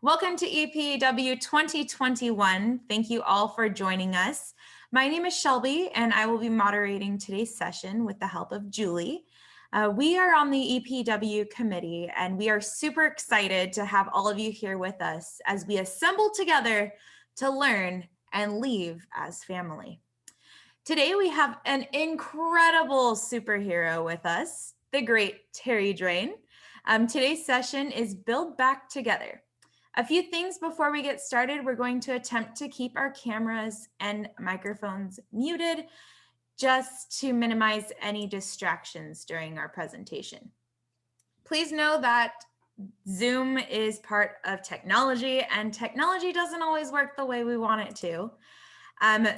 Welcome to EPEW 2021. Thank you all for joining us. My name is Shelby, and I will be moderating today's session with the help of Julie. We are on the EPEW committee, and we are super excited to have all of you here with us as we assemble together to learn and leave as family. Today, we have an incredible superhero with us, the great Terri Drain. Today's session is Build Back Together. A few things before we get started. We're going to attempt to keep our cameras and microphones muted just to minimize any distractions during our presentation. Please know that Zoom is part of technology, and technology doesn't always work the way we want it to.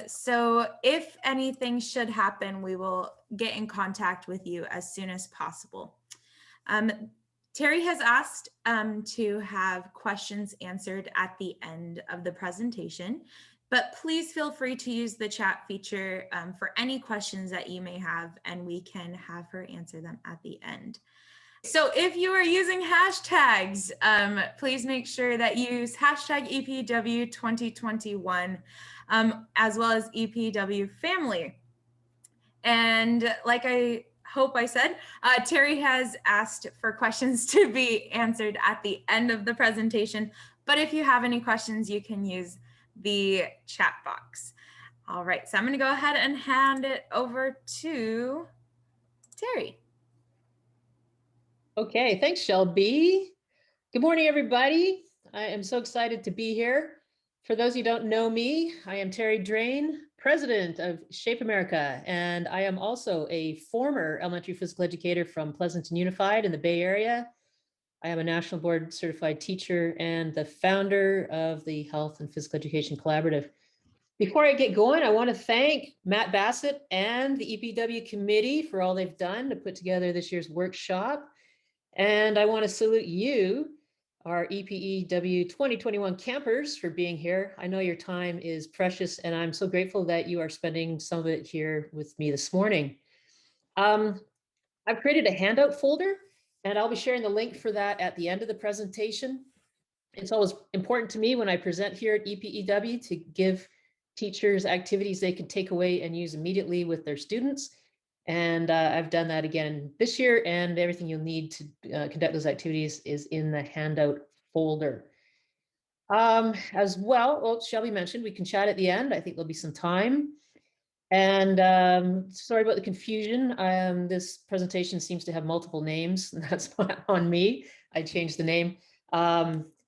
So if anything should happen, we will get in contact with you as soon as possible. Terri has asked to have questions answered at the end of the presentation, but please feel free to use the chat feature for any questions that you may have, and we can have her answer them at the end. So if you are using hashtags, please make sure that you use hashtag EPEW 2021, as well as EPEW family. And like I hope I said, Terri has asked for questions to be answered at the end of the presentation. But if you have any questions, you can use the chat box. All right, so I'm going to go ahead and hand it over to Terri. Okay, thanks, Shelby. Good morning, everybody. I am so excited to be here. For those who don't know me, I am Terri Drain, president of Shape America, and I am also a former elementary physical educator from Pleasanton Unified in the Bay Area. I am a national board certified teacher and the founder of the Health and Physical Education Collaborative. Before I get going, I want to thank Matt Bassett and the EPEW committee for all they've done to put together this year's workshop. And I want to salute you, our EPEW 2021 campers, for being here. I know your time is precious, and I'm so grateful that you are spending some of it here with me this morning. I've created a handout folder, and I'll be sharing the link for that at the end of the presentation. It's always important to me when I present here at EPEW to give teachers activities they can take away and use immediately with their students. And I've done that again this year, and everything you'll need to conduct those activities is in the handout folder. As well, Shelby mentioned, we can chat at the end. I think there'll be some time. And sorry about the confusion. This presentation seems to have multiple names, and that's not on me. I changed the name.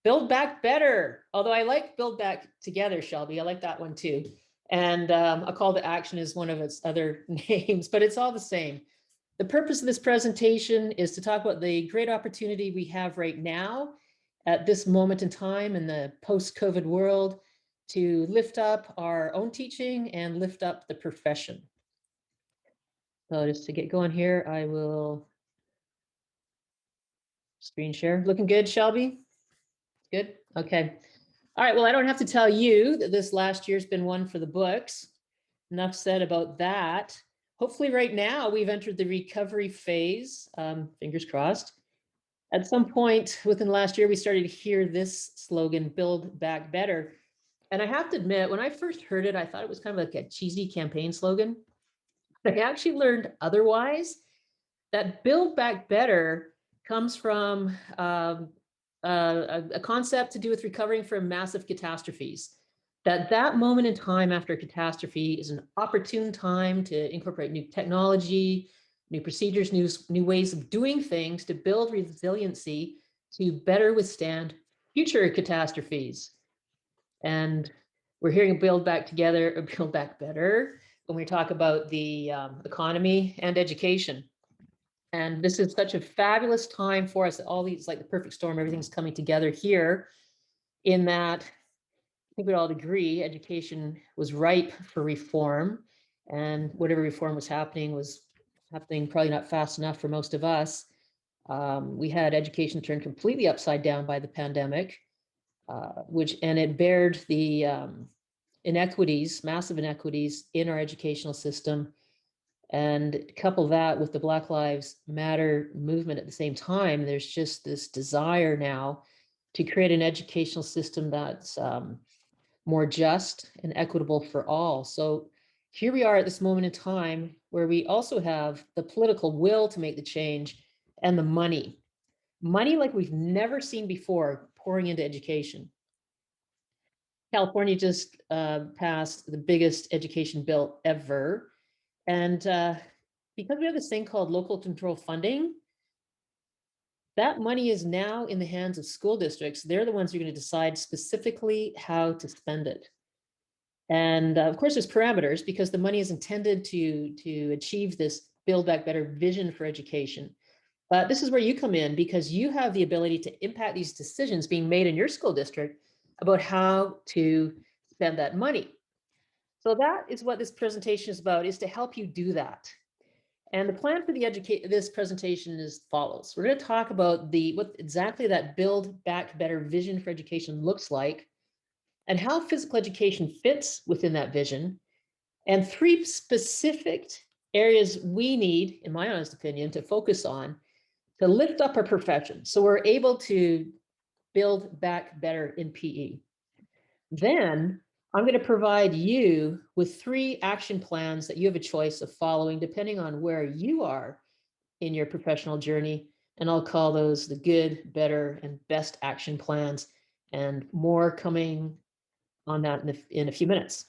Build Back Better, although I like Build Back Together, Shelby. I like that one too. And a call to action is one of its other names, but it's all the same. The purpose of this presentation is to talk about the great opportunity we have right now at this moment in time in the post-COVID world to lift up our own teaching and lift up the profession. So just to get going here, I will screen share. Looking good, Shelby? Good? Okay. All right, well, I don't have to tell you that this last year's been one for the books. Enough said about that. Hopefully right now we've entered the recovery phase, fingers crossed. At some point within the last year, we started to hear this slogan, Build Back Better. And I have to admit, when I first heard it, I thought it was kind of like a cheesy campaign slogan. But I actually learned otherwise, that Build Back Better comes from a concept to do with recovering from massive catastrophes. That moment in time after a catastrophe is an opportune time to incorporate new technology, new procedures, new ways of doing things to build resiliency to better withstand future catastrophes. And we're hearing Build Back Together or Build Back Better when we talk about the economy and education. And this is such a fabulous time for us. All these, like the perfect storm, everything's coming together here in that I think we'd all agree education was ripe for reform, and whatever reform was happening probably not fast enough for most of us. We had education turned completely upside down by the pandemic, and it bared the inequities, massive inequities in our educational system. And couple that with the Black Lives Matter movement at the same time, there's just this desire now to create an educational system that's more just and equitable for all. So here we are at this moment in time where we also have the political will to make the change and the money like we've never seen before pouring into education. California just passed the biggest education bill ever. And because we have this thing called local control funding, that money is now in the hands of school districts. They're the ones who are going to decide specifically how to spend it. And of course, there's parameters because the money is intended to achieve this Build Back Better vision for education. But this is where you come in because you have the ability to impact these decisions being made in your school district about how to spend that money. So that is what this presentation is about, is to help you do that. And the plan for this presentation is as follows. We're going to talk about what exactly that Build Back Better vision for education looks like, and how physical education fits within that vision, and 3 specific areas we need, in my honest opinion, to focus on to lift up our profession so we're able to build back better in PE. Then I'm going to provide you with 3 action plans that you have a choice of following depending on where you are in your professional journey. And I'll call those the good, better, and best action plans, and more coming on that in a few minutes.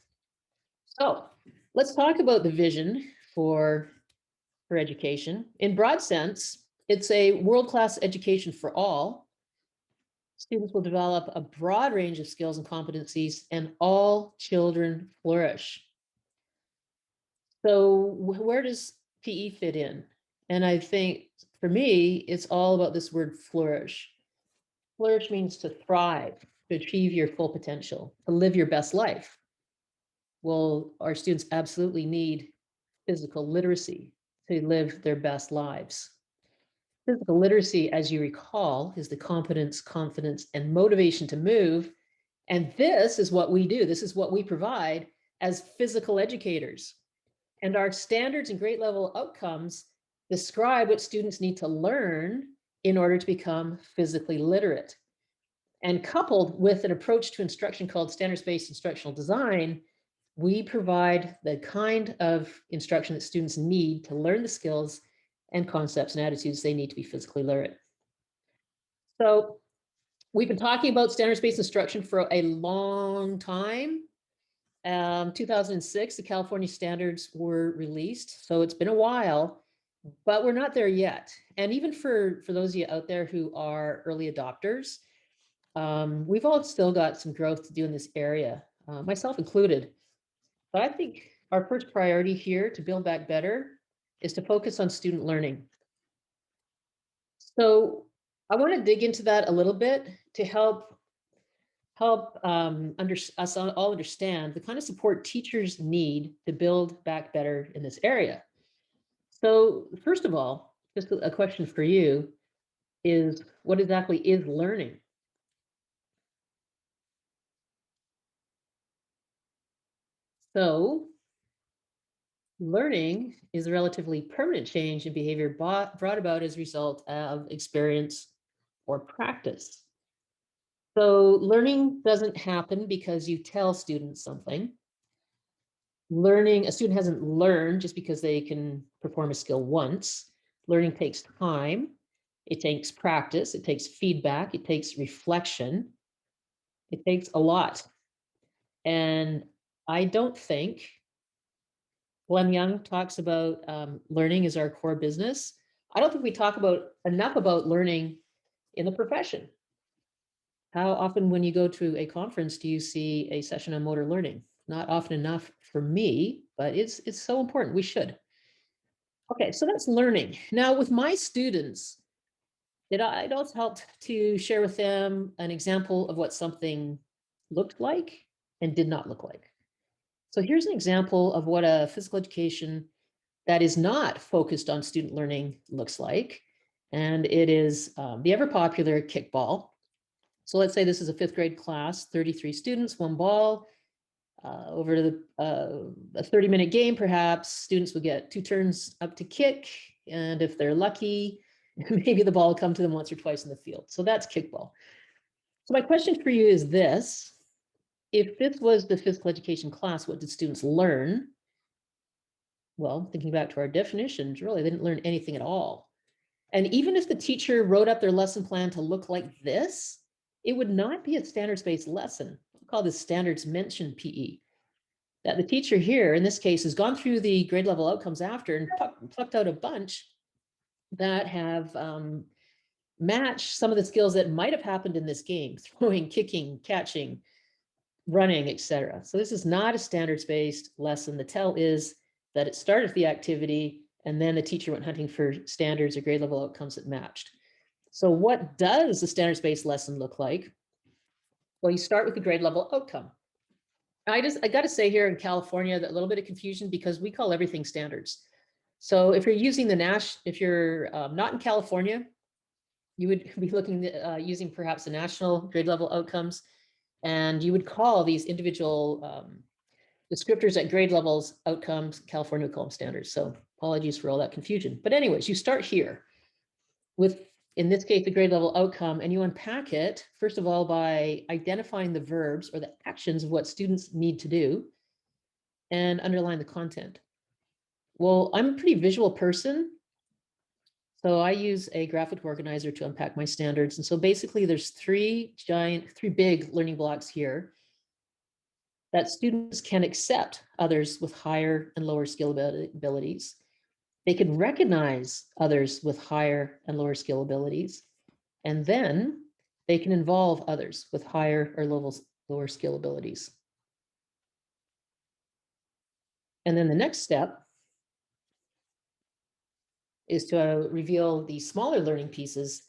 So let's talk about the vision for education. In broad sense, it's a world-class education for all. Students will develop a broad range of skills and competencies, and all children flourish. So where does PE fit in? And I think for me, it's all about this word flourish. Flourish means to thrive, to achieve your full potential, to live your best life. Well, our students absolutely need physical literacy to live their best lives. Physical literacy, as you recall, is the competence, confidence, and motivation to move. And this is what we do. This is what we provide as physical educators. And our standards and grade level outcomes describe what students need to learn in order to become physically literate. And coupled with an approach to instruction called standards-based instructional design, we provide the kind of instruction that students need to learn the skills and concepts and attitudes they need to be physically literate. So we've been talking about standards-based instruction for a long time. 2006, the California standards were released, so it's been a while, but we're not there yet. And even for those of you out there who are early adopters, we've all still got some growth to do in this area, myself included. But I think our first priority here to build back better is to focus on student learning. So I want to dig into that a little bit to help us all understand the kind of support teachers need to build back better in this area. So first of all, just a question for you is, what exactly is learning? So learning is a relatively permanent change in behavior brought about as a result of experience or practice. So learning doesn't happen because you tell students something. A student hasn't learned just because they can perform a skill once. Learning takes time. It takes practice. It takes feedback. It takes reflection. It takes a lot. And I don't think Glenn Young talks about learning is our core business. I don't think we talk enough about learning in the profession. How often when you go to a conference do you see a session on motor learning? Not often enough for me, but it's so important. We should. Okay, so that's learning. Now with my students, it also helped to share with them an example of what something looked like and did not look like. So here's an example of what a physical education that is not focused on student learning looks like. And it is the ever popular kickball. So let's say this is a 5th grade class, 33 students, 1 ball. Over a 30-minute game, perhaps students would get 2 turns up to kick. And if they're lucky, maybe the ball will come to them once or twice in the field. So that's kickball. So my question for you is this: if this was the physical education class, what did students learn? Well, thinking back to our definitions, really, they didn't learn anything at all. And even if the teacher wrote up their lesson plan to look like this, it would not be a standards-based lesson. We'll call this standards mentioned PE. That the teacher here, in this case, has gone through the grade level outcomes after and plucked out a bunch that have matched some of the skills that might have happened in this game: throwing, kicking, catching, running, etc. So this is not a standards-based lesson. The tell is that it started with the activity and then the teacher went hunting for standards or grade level outcomes that matched. So what does the standards-based lesson look like? Well, you start with the grade level outcome. I got to say here in California, that a little bit of confusion because we call everything standards. So if you're using if you're not in California, you would be looking using perhaps the national grade level outcomes, and you would call these individual descriptors at grade levels outcomes. California would call them standards. So apologies for all that confusion. But anyways, you start here with, in this case, the grade level outcome, and you unpack it, first of all, by identifying the verbs or the actions of what students need to do and underline the content. Well, I'm a pretty visual person, so I use a graphic organizer to unpack my standards. And so basically there's three big learning blocks here: that students can accept others with higher and lower skill abilities. They can recognize others with higher and lower skill abilities. And then they can involve others with higher or lower skill abilities. And then the next step is to reveal the smaller learning pieces,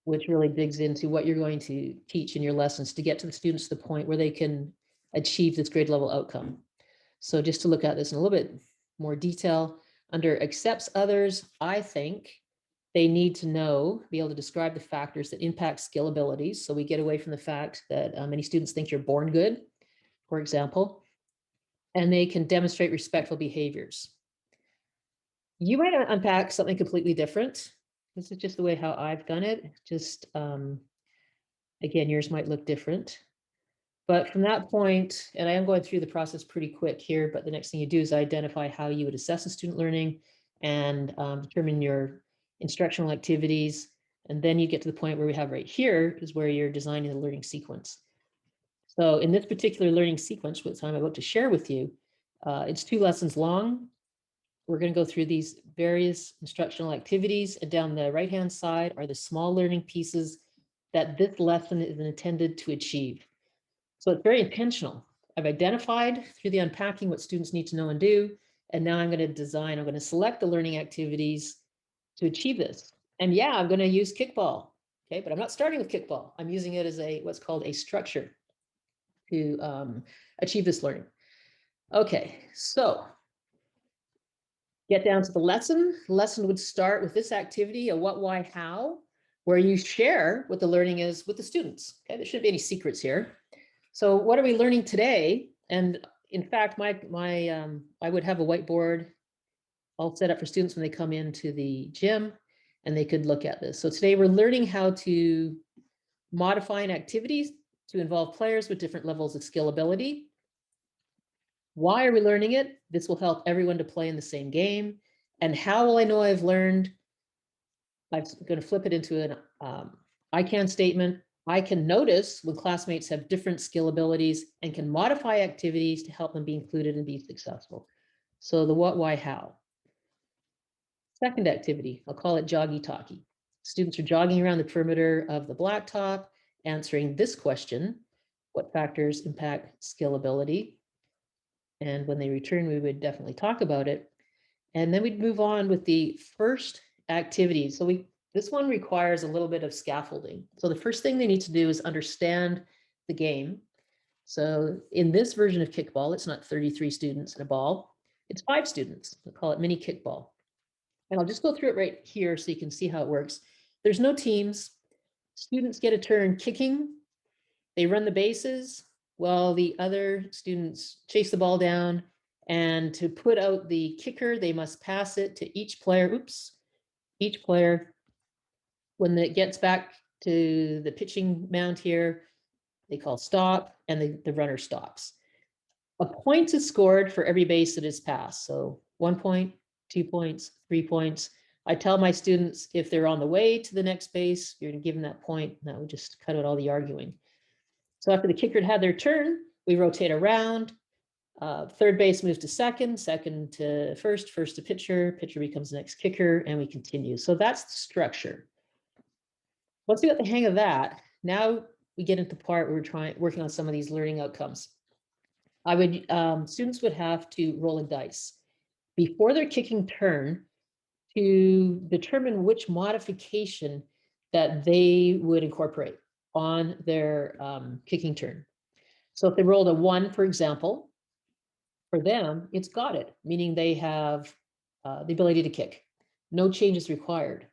which really digs into what you're going to teach in your lessons to get to the students to the point where they can achieve this grade level outcome. So just to look at this in a little bit more detail, under accepts others, I think they need to be able to describe the factors that impact skill abilities. So we get away from the fact that many students think you're born good, for example, and they can demonstrate respectful behaviors. You might unpack something completely different. This is just the way how I've done it. Just, again, yours might look different. But from that point, and I am going through the process pretty quick here, but the next thing you do is identify how you would assess the student learning and determine your instructional activities. And then you get to the point where we have right here is where you're designing the learning sequence. So in this particular learning sequence, which I'm about to share with you, it's 2 lessons long. We're going to go through these various instructional activities, and down the right-hand side are the small learning pieces that this lesson is intended to achieve. So it's very intentional. I've identified through the unpacking what students need to know and do, and now I'm going to select the learning activities to achieve this. And yeah, I'm going to use Kickball, okay? But I'm not starting with Kickball. I'm using it as what's called a structure to achieve this learning. Okay, so get down to the lesson. The lesson would start with this activity, a what, why, how, where you share what the learning is with the students. Okay, there shouldn't be any secrets here. So what are we learning today? And in fact, I would have a whiteboard all set up for students when they come into the gym, and they could look at this. So today we're learning how to modify an activity to involve players with different levels of skill ability. Why are we learning it? This will help everyone to play in the same game. And how will I know I've learned? I'm going to flip it into an I can statement. I can notice when classmates have different skill abilities and can modify activities to help them be included and be successful. So the what, why, how. Second activity, I'll call it joggy talkie. Students are jogging around the perimeter of the blacktop, answering this question: what factors impact skill ability? And when they return, we would definitely talk about it. And then we'd move on with the first activity. So this one requires a little bit of scaffolding. So the first thing they need to do is understand the game. So in this version of Kickball, it's not 33 students and a ball. It's 5 students. We'll call it mini Kickball. And I'll just go through it right here so you can see how it works. There's no teams. Students get a turn kicking. They run the bases while the other students chase the ball down. And to put out the kicker, they must pass it to each player. Each player, when it gets back to the pitching mound here. They call stop, and the runner stops. A point is scored for every base that is passed. So 1 point, 2 points, 3 points. I tell my students if they're on the way to the next base, you're going to give them that point, and that would just cut out all the arguing. So after the kicker had their turn, we rotate around. Third base moves to second, second to first, first to pitcher, pitcher becomes the next kicker, and we continue. So that's the structure. Once we got the hang of that, now we get into the part where we're working on some of these learning outcomes. Students would have to roll a dice before their kicking turn to determine which modification that they would incorporate on their kicking turn. So if they rolled a 1, for example, for them, it's got it, meaning they have the ability to kick. No changes required.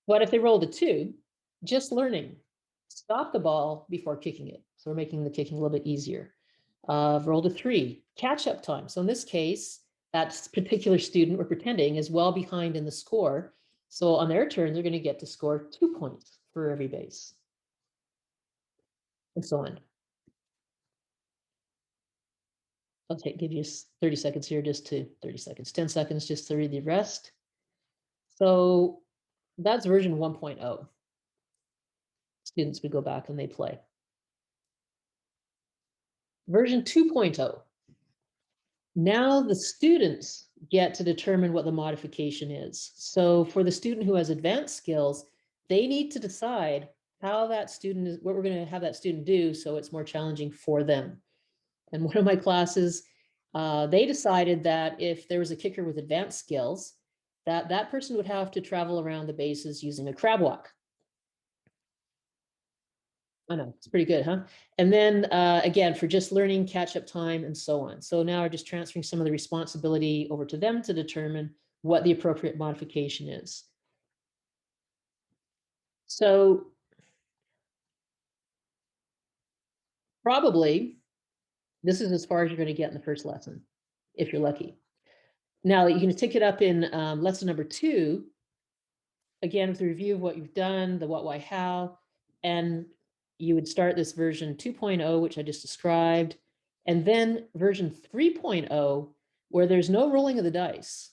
But if they rolled a 2, just learning, stop the ball before kicking it. So we're making the kicking a little bit easier. Rolled a 3, catch-up time. So in this case, that particular student, we're pretending, is well behind in the score. So on their turn, they're going to get to score 2 points for every base, and so on. I'll give you 30 seconds here, 30 seconds, 10 seconds just to read the rest. So that's version 1.0. Students would go back and they play. Version 2.0. Now the students get to determine what the modification is. So for the student who has advanced skills, they need to decide how that student is, what we're going to have that student do so it's more challenging for them. And one of my classes, they decided that if there was a kicker with advanced skills, that person would have to travel around the bases using a crab walk. I know, it's pretty good, huh? And then again, for just learning, catch-up time, and so on. So now we're just transferring some of the responsibility over to them to determine what the appropriate modification is. So probably this is as far as you're going to get in the first lesson, if you're lucky. Now you can take it up in lesson number 2, again, with a review of what you've done, the what, why, how, and you would start this version 2.0, which I just described, and then version 3.0, where there's no rolling of the dice.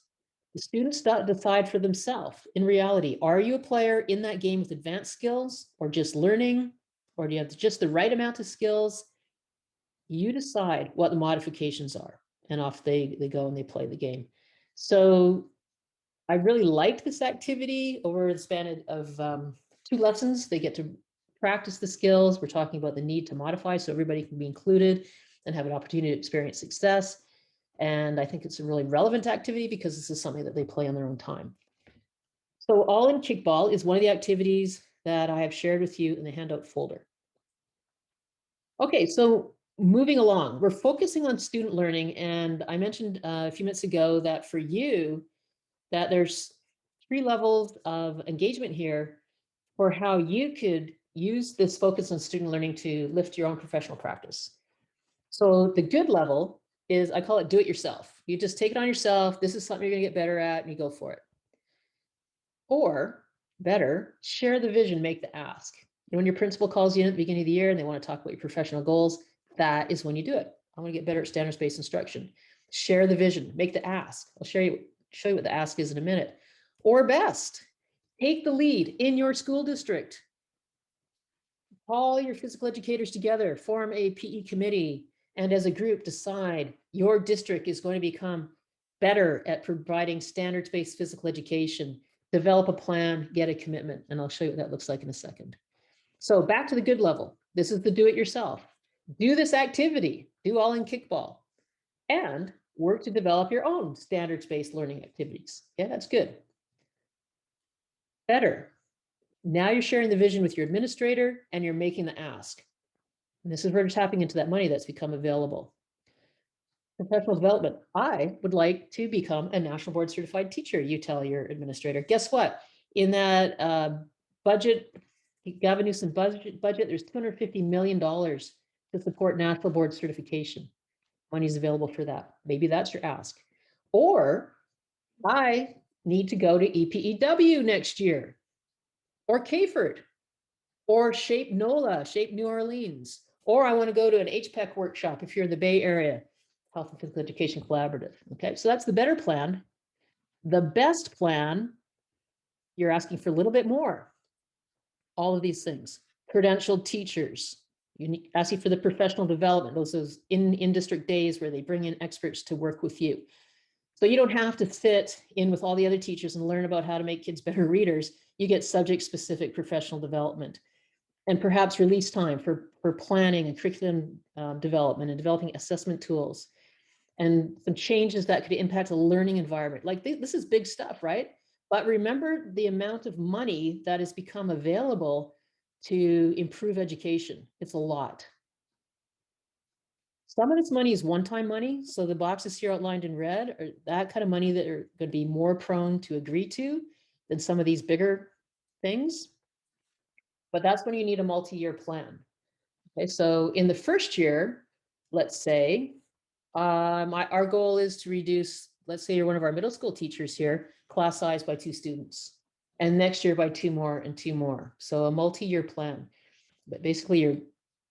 The students decide for themselves. In reality, are you a player in that game with advanced skills, or just learning, or do you have just the right amount of skills? You decide what the modifications are, and off they go and they play the game. So I really liked this activity over the span of 2 lessons. They get to practice the skills. We're talking about the need to modify so everybody can be included and have an opportunity to experience success. And I think it's a really relevant activity because this is something that they play on their own time. So All in Kickball is one of the activities that I have shared with you in the handout folder. Okay, so moving along, we're focusing on student learning. And I mentioned a few minutes ago that for you, that there's 3 levels of engagement here for how you could use this focus on student learning to lift your own professional practice. So the good level is, I call it do it yourself. You just take it on yourself. This is something you're going to get better at, and you go for it. Or better, share the vision, make the ask. And when your principal calls you in at the beginning of the year and they want to talk about your professional goals, that is when you do it. I want to get better at standards-based instruction. Share the vision, make the ask. I'll show you what the ask is in a minute. Or best, take the lead in your school district. Call your physical educators together, form a PE committee, and as a group decide your district is going to become better at providing standards-based physical education. Develop a plan, get a commitment, and I'll show you what that looks like in a second. So back to the good level. This is the do-it-yourself. Do this activity, do All in Kickball, and work to develop your own standards-based learning activities. Yeah, that's good. Better. Now you're sharing the vision with your administrator and you're making the ask. And this is where you're tapping into that money that's become available. Professional development. I would like to become a national board certified teacher. You tell your administrator. Guess what? In that budget, Gavin Newsom budget, there's $250 million to support national board certification. Money is available for that. Maybe that's your ask. Or I need to go to EPEW next year, or CAFERD. or Shape NOLA, Shape New Orleans, or I want to go to an HPEC workshop if you're in the Bay Area, Health and Physical Education Collaborative. Okay, so that's the better plan. The best plan, you're asking for a little bit more. All of these things, credentialed teachers, asking for the professional development, those in-district days where they bring in experts to work with you. So you don't have to fit in with all the other teachers and learn about how to make kids better readers. You get subject-specific professional development, and perhaps release time for planning and curriculum development and developing assessment tools, and some changes that could impact the learning environment. Like this is big stuff, right? But remember the amount of money that has become available to improve education. It's a lot. Some of this money is one-time money. So the boxes here outlined in red are that kind of money that are going to be more prone to agree to than some of these bigger things. But that's when you need a multi-year plan. Okay, so in the first year, let's say, our goal is to reduce, let's say you're one of our middle school teachers here, class size by 2 students, and next year by 2 more and 2 more. So a multi-year plan. But basically you're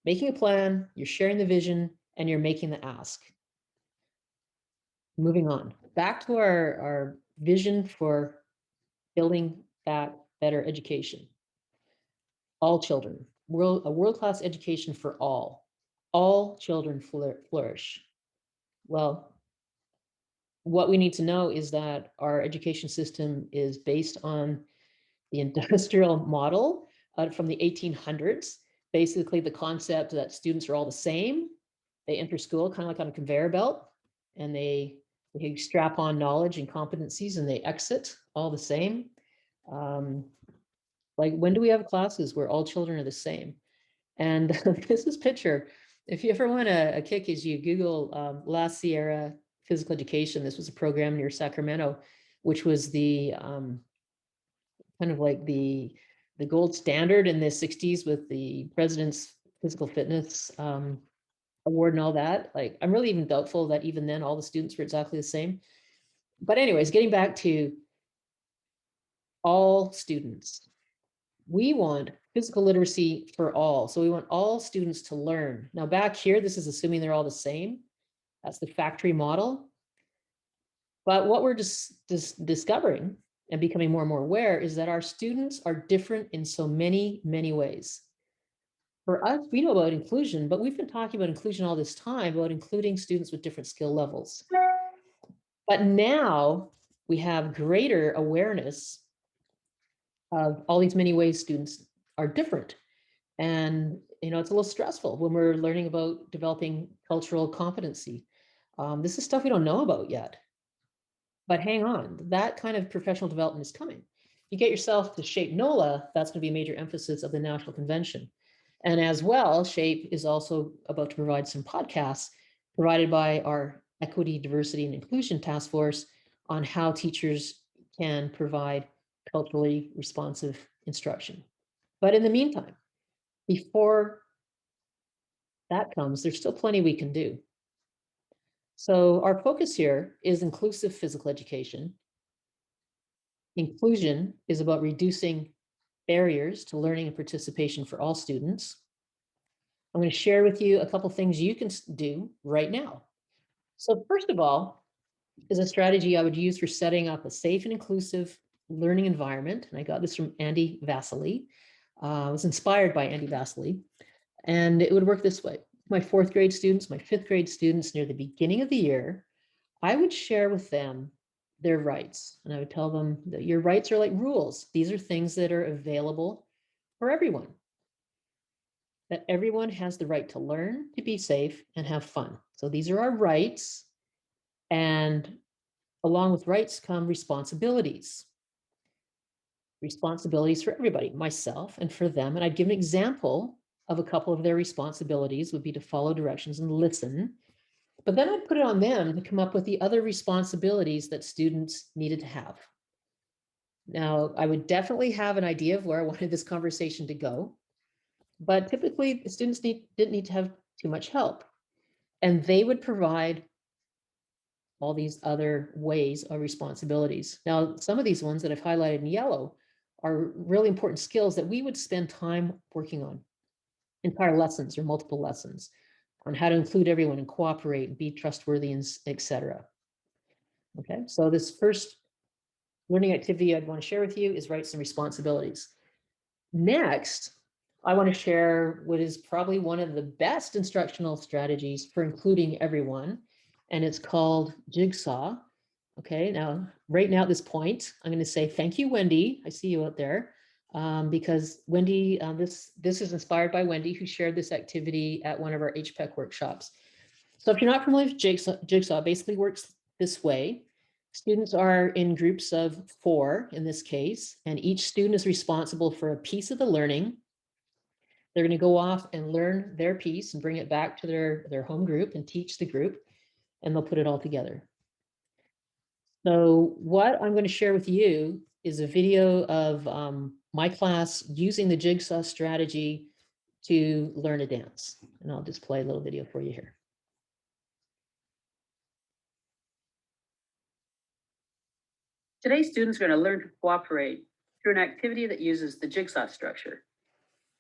making a plan, you're sharing the vision, and you're making the ask. Moving on, back to our vision for building that better education. All children, a world-class education for all children flourish. Well, what we need to know is that our education system is based on the industrial model from the 1800s. Basically, the concept that students are all the same. They enter school kind of like on a conveyor belt, and they strap on knowledge and competencies, and they exit all the same. Like, when do we have classes where all children are the same? And this is picture. If you ever want a kick, as you Google La Sierra Physical Education, this was a program near Sacramento, which was the kind of like the gold standard in the 60s with the president's physical fitness award and all that. Like, I'm really even doubtful that even then all the students were exactly the same. But anyways, getting back to all students, we want physical literacy for all. So we want all students to learn. Now back here, this is assuming they're all the same. That's the factory model. But what we're just discovering and becoming more and more aware is that our students are different in so many, many ways. For us, we know about inclusion, but we've been talking about inclusion all this time, about including students with different skill levels. But now we have greater awareness of all these many ways students are different. And, it's a little stressful when we're learning about developing cultural competency. This is stuff we don't know about yet. But hang on, that kind of professional development is coming. You get yourself to Shape NOLA, that's going to be a major emphasis of the National Convention. And as well, Shape is also about to provide some podcasts provided by our Equity, Diversity, and Inclusion Task Force on how teachers can provide culturally responsive instruction. But in the meantime, before that comes, there's still plenty we can do. So our focus here is inclusive physical education. Inclusion is about reducing barriers to learning and participation for all students. I'm going to share with you a couple things you can do right now. So first of all, is a strategy I would use for setting up a safe and inclusive learning environment. And I got this from Andy Vasily. I was inspired by Andy Vasily. And it would work this way. My 4th grade students, my 5th grade students, near the beginning of the year, I would share with them their rights. And I would tell them that your rights are like rules. These are things that are available for everyone. That everyone has the right to learn, to be safe, and have fun. So these are our rights. And along with rights come responsibilities. Responsibilities for everybody, myself and for them. And I'd give an example of a couple of their responsibilities would be to follow directions and listen. But then I'd put it on them to come up with the other responsibilities that students needed to have. Now, I would definitely have an idea of where I wanted this conversation to go, but typically the students didn't need to have too much help. And they would provide all these other ways of responsibilities. Now, some of these ones that I've highlighted in yellow are really important skills that we would spend time working on, entire lessons or multiple lessons, on how to include everyone and cooperate and be trustworthy, and etc. Okay, so this first learning activity I'd want to share with you is rights and responsibilities. Next, I want to share what is probably one of the best instructional strategies for including everyone, and it's called Jigsaw. Okay, now, right now at this point, I'm going to say thank you, Wendy. I see you out there. Because Wendy, this is inspired by Wendy, who shared this activity at one of our HPEC workshops. So if you're not familiar with Jigsaw basically works this way. Students are in groups of 4 in this case, and each student is responsible for a piece of the learning. They're going to go off and learn their piece and bring it back to their home group and teach the group, and they'll put it all together. So what I'm going to share with you is a video of my class using the Jigsaw strategy to learn a dance. And I'll just play a little video for you here. Today, students are going to learn to cooperate through an activity that uses the jigsaw structure.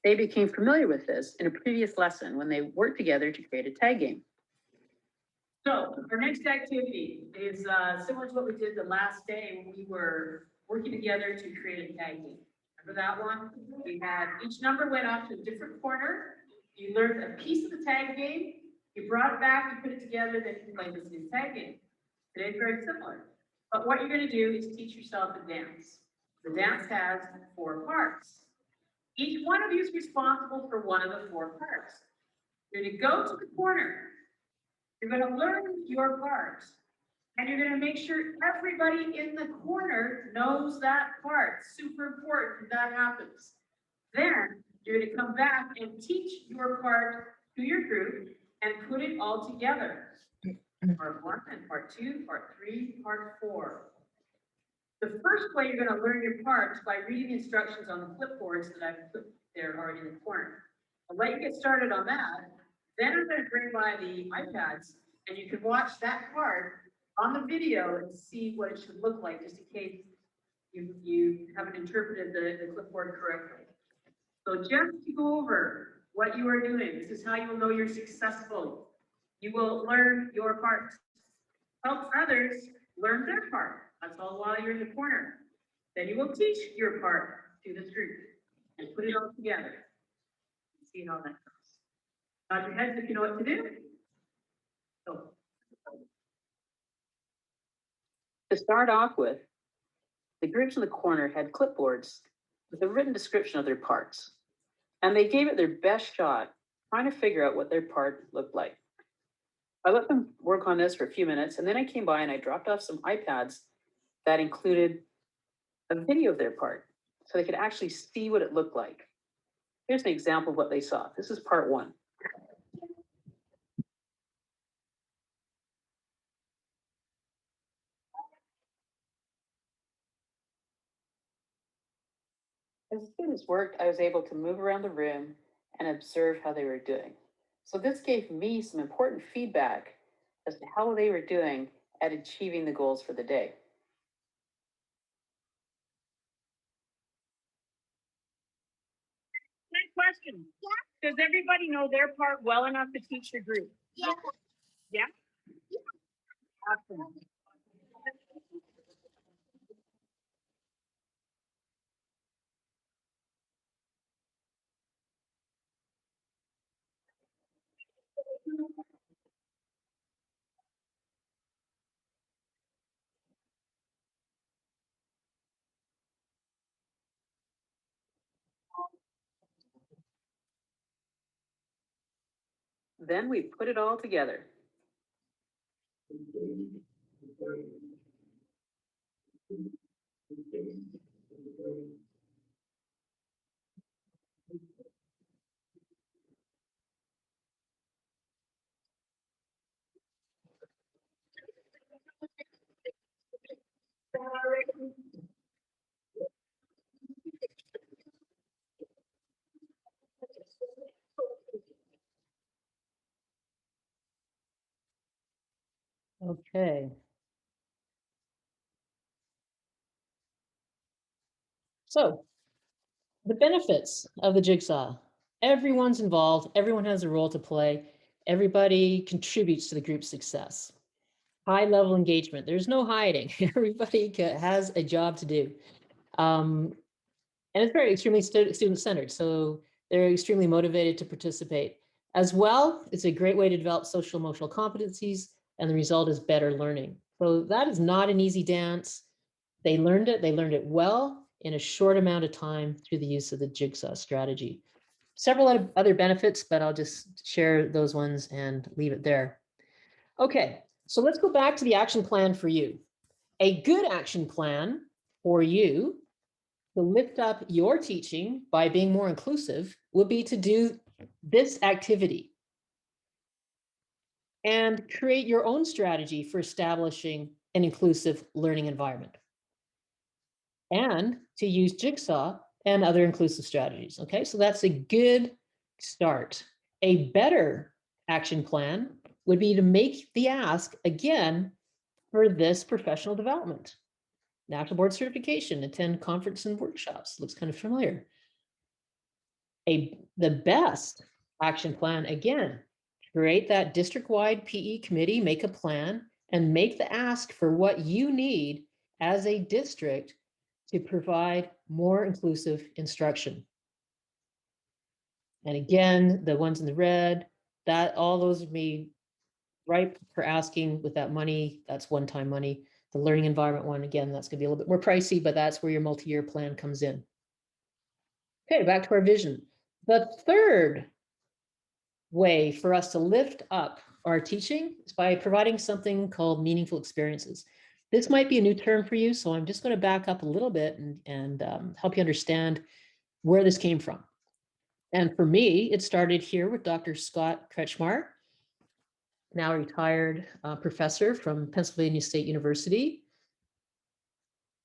They became familiar with this in a previous lesson when they worked together to create a tag game. So our next activity is similar to what we did the last day when we were working together to create a tag game. Remember that one? We had each number went up to a different corner. You learned a piece of the tag game. You brought it back, you put it together, then you played this new tag game. Today's very similar. But what you're going to do is teach yourself a dance. The dance has 4 parts. Each one of you is responsible for one of the 4 parts. You're going to go to the corner. You're going to learn your part. And you're going to make sure everybody in the corner knows that part. Super important that happens. Then you're going to come back and teach your part to your group and put it all together. Part 1 and part 2, part 3, part 4. The first way you're going to learn your parts by reading the instructions on the clipboards that I've put there already in the corner. I'll let you get started on that. Then I'm going to bring by the iPads, and you can watch that part on the video and see what it should look like, just in case you haven't interpreted the clipboard correctly. So just to go over what you are doing, this is how you will know you're successful. You will learn your part. Help others learn their part. That's all while you're in the corner. Then you will teach your part to this group and put it all together. See how that goes. Nod your heads if you know what to do. So, to start off with, the groups in the corner had clipboards with a written description of their parts, and they gave it their best shot trying to figure out what their part looked like. I let them work on this for a few minutes, and then I came by and I dropped off some iPads that included a video of their part so they could actually see what it looked like. Here's an example of what they saw. This is part 1. As the students worked, I was able to move around the room and observe how they were doing. So this gave me some important feedback as to how they were doing at achieving the goals for the day. Good question. Yeah. Does everybody know their part well enough to teach the group? Yeah. Yeah? Awesome. Then we put it all together. Okay. So The benefits of the jigsaw. Everyone's involved, everyone has a role to play, everybody contributes to the group's success. High level engagement, there's no hiding, everybody has a job to do. And it's very extremely student centered, so they're extremely motivated to participate. As well, it's a great way to develop social emotional competencies, and the result is better learning. So that is not an easy dance. They learned it well in a short amount of time through the use of the jigsaw strategy. Several other benefits, but I'll just share those ones and leave it there. Okay, so let's go back to the action plan for you. A good action plan for you to lift up your teaching by being more inclusive would be to do this activity and create your own strategy for establishing an inclusive learning environment, and to use jigsaw and other inclusive strategies. Okay, so that's a good start. A better action plan would be to make the ask again for this professional development. National board certification, attend conference and workshops. Looks kind of familiar. The best action plan, again, create that district-wide PE committee, make a plan, and make the ask for what you need as a district to provide more inclusive instruction. And again, the ones in the red, that all those would be ripe for asking with that money. That's one-time money. The learning environment one, again, that's going to be a little bit more pricey, but that's where your multi-year plan comes in. Okay, back to our vision. The third way for us to lift up our teaching is by providing something called meaningful experiences. This might be a new term for you, so I'm just going to back up a little bit and help you understand where this came from. And for me, it started here with Dr. Scott Kretschmar, now a retired professor from Pennsylvania State University.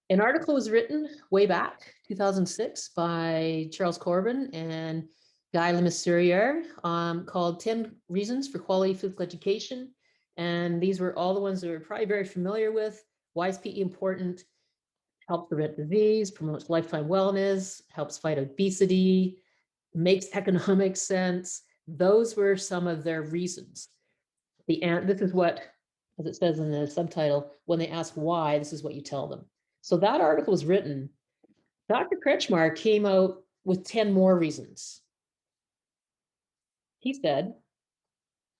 An article was written way back, 2006, by Charles Corbin and Guy Lemessurier, called 10 Reasons for Quality Physical Education. And these were all the ones that we're probably very familiar with. Why is PE important? Helps prevent disease, promotes lifetime wellness, helps fight obesity, makes economic sense. Those were some of their reasons. This is what, as it says in the subtitle, when they ask why, this is what you tell them. So that article was written. Dr. Kretschmar came out with 10 more reasons. He said,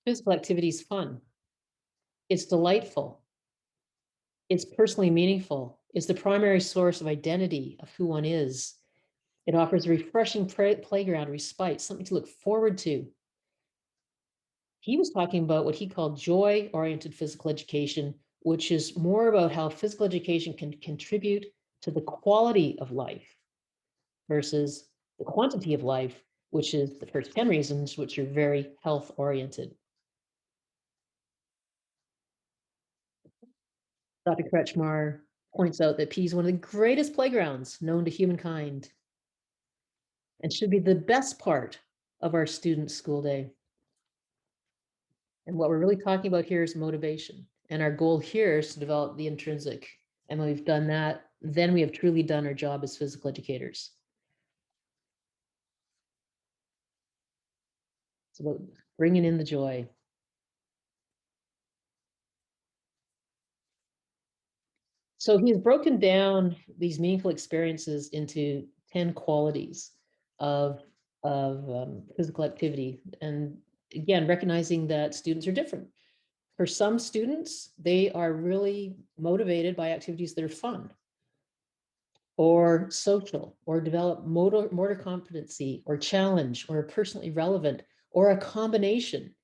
physical activity is fun. It's delightful. It's personally meaningful. It's the primary source of identity of who one is. It offers a refreshing playground, respite, something to look forward to. He was talking about what he called joy-oriented physical education, which is more about how physical education can contribute to the quality of life versus the quantity of life, which is the first 10 reasons, which are very health-oriented. Dr. Kretschmar points out that PE is one of the greatest playgrounds known to humankind and should be the best part of our students' school day. And what we're really talking about here is motivation. And our goal here is to develop the intrinsic. And when we've done that, then we have truly done our job as physical educators. It's about bringing in the joy. So he's broken down these meaningful experiences into 10 qualities of physical activity. And again, recognizing that students are different. For some students, they are really motivated by activities that are fun or social, or develop motor competency, or challenge, or personally relevant, or a combination.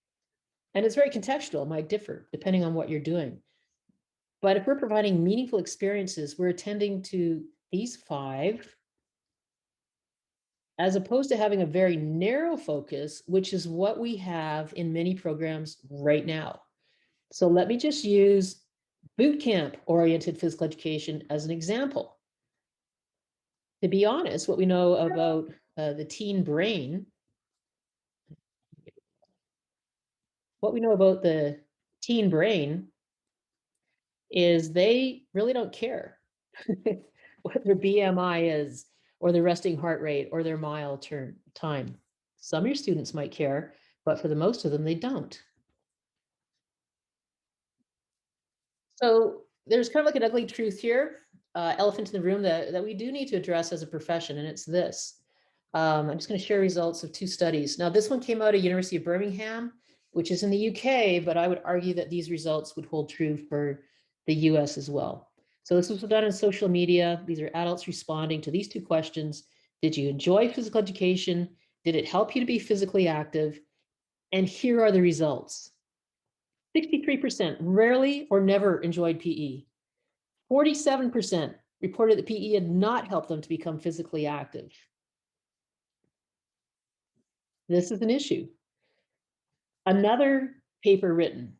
And it's very contextual, it might differ depending on what you're doing. But if we're providing meaningful experiences, we're attending to these 5, as opposed to having a very narrow focus, which is what we have in many programs right now. So let me just use boot camp oriented physical education as an example. To be honest, what we know about the teen brain, is they really don't care what their BMI is or their resting heart rate, or their mile turn time. Some of your students might care, but for the most of them, they don't. So there's kind of like an ugly truth here, elephant in the room that we do need to address as a profession, and it's this. I'm just going to share results of 2 studies. Now, this one came out of University of Birmingham, which is in the UK, but I would argue that these results would hold true for the US as well. So this was done in social media. These are adults responding to these 2 questions. Did you enjoy physical education? Did it help you to be physically active? And here are the results. 63% rarely or never enjoyed PE. 47% reported that PE had not helped them to become physically active. This is an issue. Another paper written,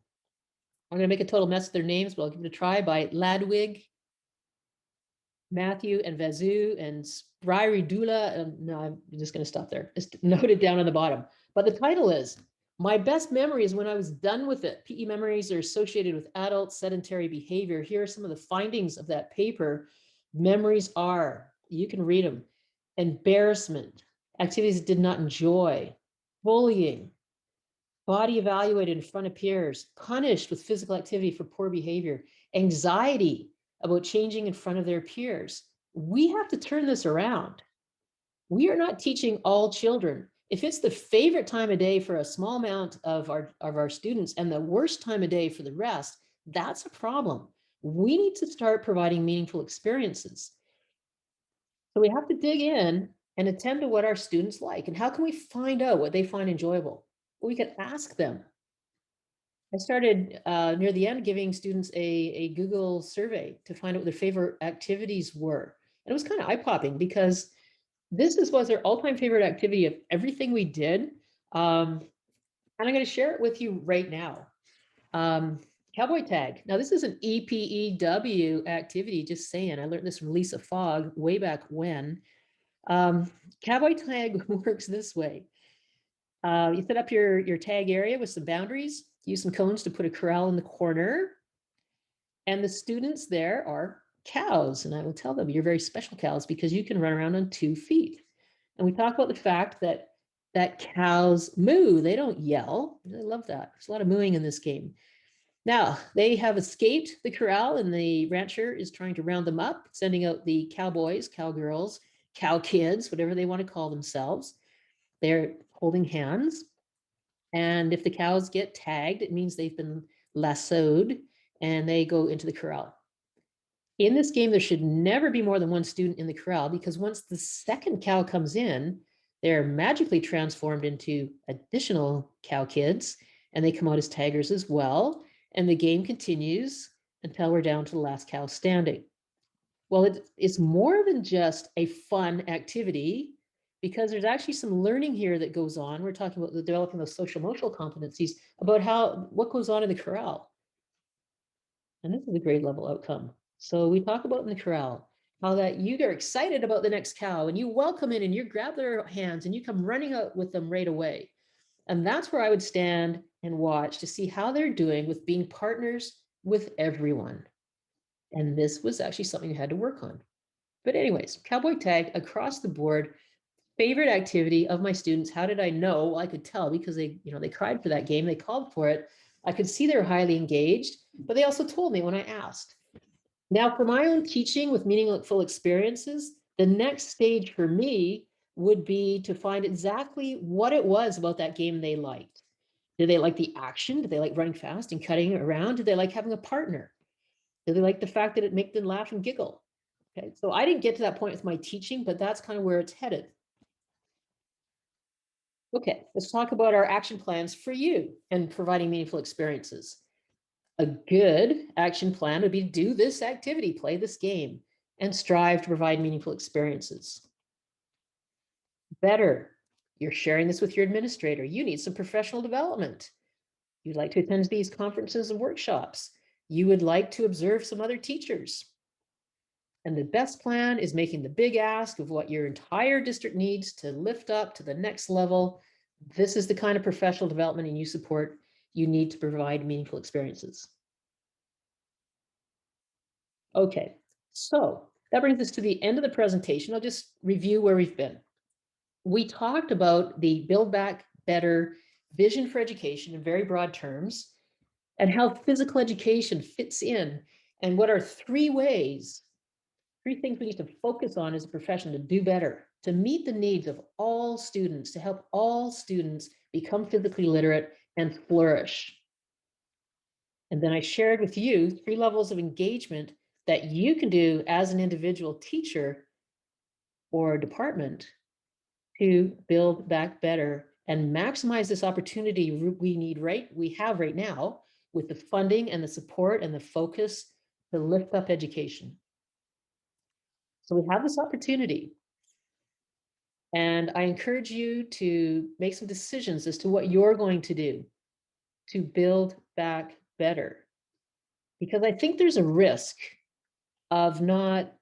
I'm going to make a total mess of their names, but I'll give it a try, by Ladwig, Matthew, and Vazu, and Spryridula. No, I'm just going to stop there. It's noted down on the bottom. But the title is, "My best memory is when I was done with it. PE memories are associated with adult sedentary behavior." Here are some of the findings of that paper. Memories are, you can read them: embarrassment, activities did not enjoy, bullying, body evaluated in front of peers, punished with physical activity for poor behavior, anxiety about changing in front of their peers. We have to turn this around. We are not teaching all children. If it's the favorite time of day for a small amount of our students and the worst time of day for the rest, that's a problem. We need to start providing meaningful experiences. So we have to dig in and attend to what our students like. And how can we find out what they find enjoyable? Well, we can ask them. I started near the end giving students a Google survey to find out what their favorite activities were. And it was kind of eye-popping because this was their all-time favorite activity of everything we did. And I'm going to share it with you right now. Cowboy tag. Now, this is an EPEW activity, just saying. I learned this from Lisa Fogg way back when. Cowboy tag works this way. You set up your tag area with some boundaries, use some cones to put a corral in the corner. And the students there are cows. And I will tell them, you're very special cows because you can run around on 2 feet. And we talk about the fact that cows moo. They don't yell. I love that. There's a lot of mooing in this game. Now, they have escaped the corral and the rancher is trying to round them up, sending out the cowboys, cowgirls, cow kids, whatever they want to call themselves. They're holding hands. And if the cows get tagged, it means they've been lassoed and they go into the corral. In this game, there should never be more than 1 student in the corral because once the second cow comes in, they're magically transformed into additional cow kids and they come out as taggers as well. And the game continues until we're down to the last cow standing. Well, it's more than just a fun activity because there's actually some learning here that goes on. We're talking about developing those social emotional competencies about what goes on in the corral. And this is a grade level outcome. So we talk about in the corral how that you are excited about the next cow and you welcome it and you grab their hands and you come running out with them right away. And that's where I would stand and watch to see how they're doing with being partners with everyone. And this was actually something I had to work on. But anyways, cowboy tag across the board, favorite activity of my students. How did I know? Well, I could tell because they cried for that game. They called for it. I could see they're highly engaged, but they also told me when I asked. Now, for my own teaching with meaningful experiences, the next stage for me would be to find exactly what it was about that game they liked. Did they like the action? Did they like running fast and cutting around? Did they like having a partner? Did they like the fact that it made them laugh and giggle? Okay, so I didn't get to that point with my teaching, but that's kind of where it's headed. Okay, let's talk about our action plans for you and providing meaningful experiences. A good action plan would be to do this activity, play this game, and strive to provide meaningful experiences. Better, you're sharing this with your administrator. You need some professional development. You'd like to attend these conferences and workshops. You would like to observe some other teachers. And the best plan is making the big ask of what your entire district needs to lift up to the next level. This is the kind of professional development and you support you need to provide meaningful experiences. Okay, so That brings us to the end of the presentation. I'll just review where we've been. We talked about the Build Back Better vision for education in very broad terms, and how physical education fits in, and what are three things we need to focus on as a profession to do better, to meet the needs of all students, to help all students become physically literate and flourish. And then I shared with you 3 levels of engagement that you can do as an individual teacher or department to build back better and maximize this opportunity we have right now with the funding and the support and the focus to lift up education. So we have this opportunity. And I encourage you to make some decisions as to what you're going to do to build back better. Because I think there's a risk of not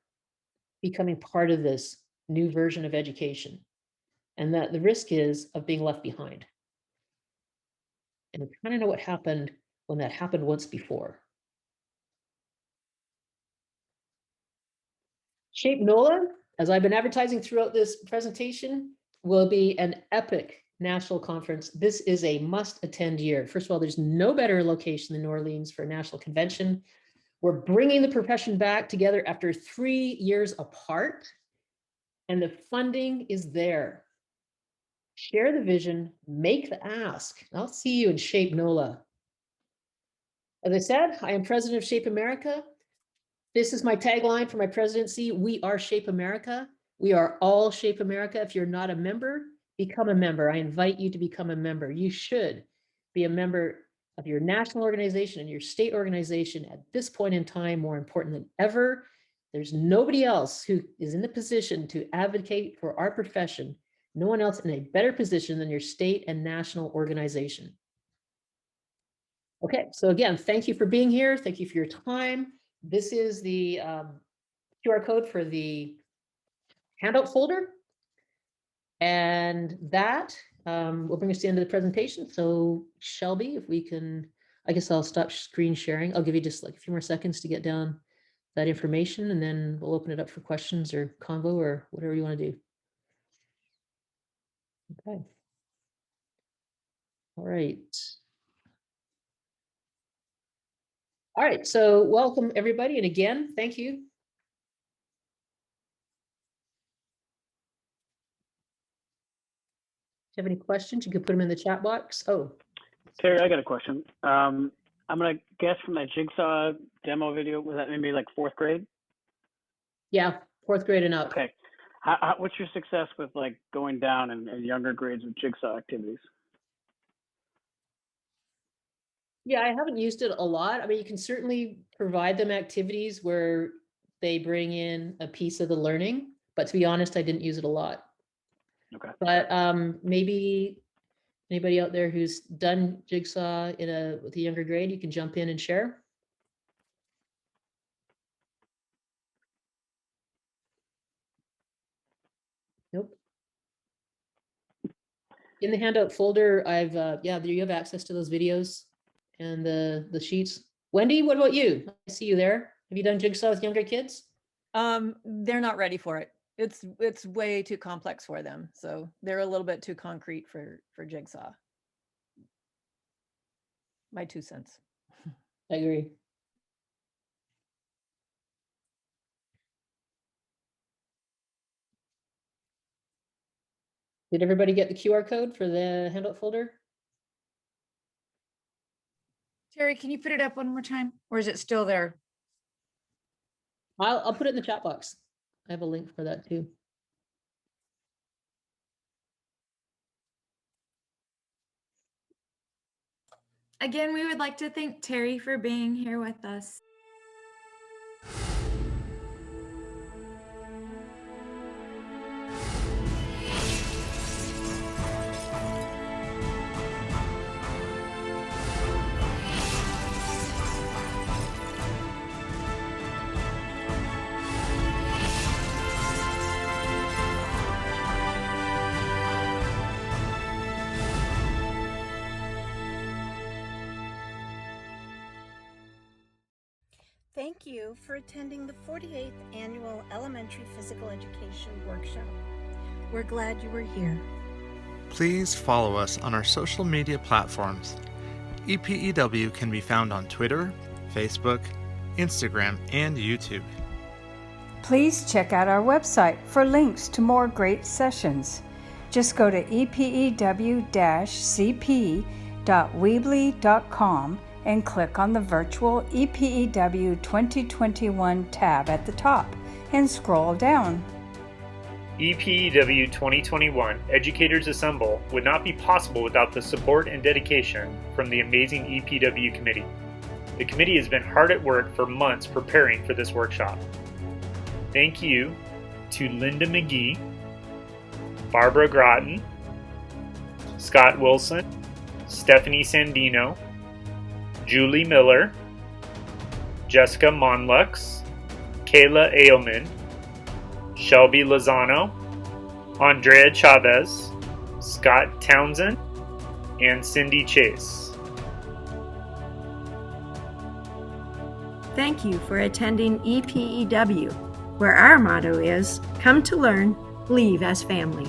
becoming part of this new version of education. And that the risk is of being left behind. And I kind of know what happened when that happened once before. Shape NOLA, as I've been advertising throughout this presentation, will be an epic national conference. This is a must-attend year. First of all, there's no better location than New Orleans for a national convention. We're bringing the profession back together after 3 years apart, and the funding is there. Share the vision, make the ask. I'll see you in Shape NOLA. As I said, I am president of Shape America. This is my tagline for my presidency. We are Shape America. We are all Shape America. If you're not a member, become a member. I invite you to become a member. You should be a member of your national organization and your state organization at this point in time, more important than ever. There's nobody else who is in the position to advocate for our profession. No one else in a better position than your state and national organization. Okay, so again, thank you for being here. Thank you for your time. This is the QR code for the handout folder. And that will bring us to the end of the presentation. So Shelby, if we can, I guess I'll stop screen sharing. I'll give you just like a few more seconds to get down that information, and then we'll open it up for questions or convo or whatever you want to do. Okay. All right. All right, so welcome everybody. And again, thank you. If you have any questions, you can put them in the chat box. Oh, Terry, I got a question. I'm gonna guess from that jigsaw demo video, was that maybe like 4th grade? yeah, 4th grade and up. Okay. What's your success with like going down in younger grades with jigsaw activities? Yeah, I haven't used it a lot. I mean, you can certainly provide them activities where they bring in a piece of the learning, but to be honest, I didn't use it a lot. Okay. But maybe anybody out there who's done jigsaw with a younger grade, you can jump in and share. Nope. In the handout folder, I've yeah, there you have access to those videos and the sheets. Wendy, what about you? I see you there. Have you done jigsaw with younger kids? They're not ready for it. It's way too complex for them. So they're a little bit too concrete for jigsaw. My 2 cents. I agree. Did everybody get the QR code for the handout folder? Terry, can you put it up one more time? Or is it still there? I'll put it in the chat box. I have a link for that too. Again, we would like to thank Terry for being here with us. Thank you for attending the 48th Annual Elementary Physical Education Workshop. We're glad you were here. Please follow us on our social media platforms. EPEW can be found on Twitter, Facebook, Instagram, and YouTube. Please check out our website for links to more great sessions. Just go to epew-cp.weebly.com and click on the virtual EPEW 2021 tab at the top and scroll down. EPEW 2021 Educators Assemble would not be possible without the support and dedication from the amazing EPEW committee. The committee has been hard at work for months preparing for this workshop. Thank you to Linda McGee, Barbara Groton, Scott Wilson, Stephanie Sandino, Julie Miller, Jessica Monlux, Kayla Ailman, Shelby Lozano, Andrea Chavez, Scott Townsend, and Cindy Chase. Thank you for attending EPEW, where our motto is, come to learn, leave as family.